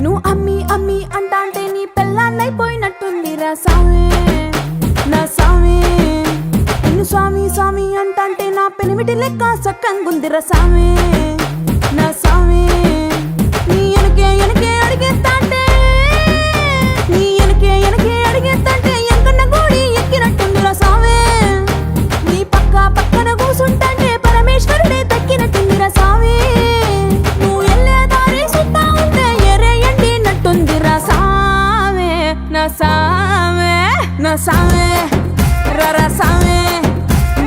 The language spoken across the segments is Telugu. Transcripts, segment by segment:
నువ్వు అమ్మి అమ్మి అంటాంటే నీ పెళ్ళాన్నైపోయినట్టుందిరా సామి నా సామి. నిన్ను స్వామి స్వామి అంటాంటే నా పెనిమిటి లెక్క సక్కంగుందిరా సామి నా సామి. నీ ఎనకే ఎనకే అడిగేస్తాంటే నీ ఎనకే ఎనకే అడిగేస్తాంటే ఎంకన్న గోడి ఎక్కినట్టుందిరా సామి. నీ పక్క పక్కన కూసుంటాంటే పరమేశ్వరుడే తక్కినట్టుందిరా సామి. నువ్వు ఎల్లే దారి సుత్తా ఉంటే ఎరే ఎండినట్టుందిరా సామి నా సామి నా సామి. రరా సామి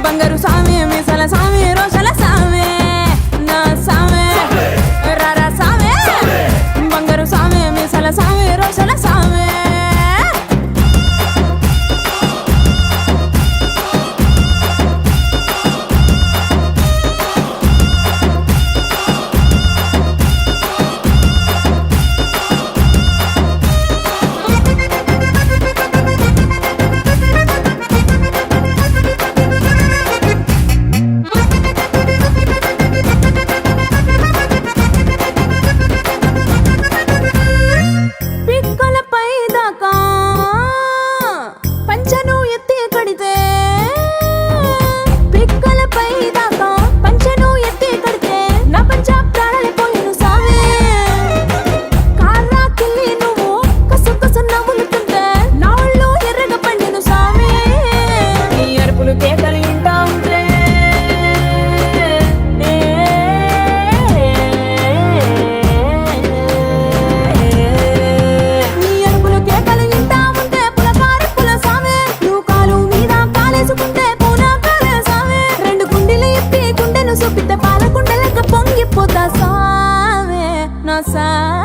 బంగారు సామి మీసల సామి రోషల సామి నా సామి. రరా సామి బంగారు సామి మీసల సామి రోషల సామి. పిక్కలపై దాకా పంచను ఎత్తి కడితే పిక్కలపై దాకా పంచను ఎత్తి కడితే నా పంచ ప్రాణాలైపోయిను సామి. కారాకిల్లి నువ్వు కసు కసు నవ్వులుతుంటే నా ఒళ్ళు ఎర్రగా పండిను సామి. నీ అరుపులు కేకలు ఇంటా ఉంటే నీ అరుపులు కేకలు ఇంటా ఉంటే పులకారి పుల సామి. నువ్వు కాలు మీద కాలేసుకుంటే పూనా కాలే సామి. రెండు గుండెలు ఇప్పి గుండెను చూపితే పాల గుండె లెక్క పొంగిపోతా సామి నా సామి.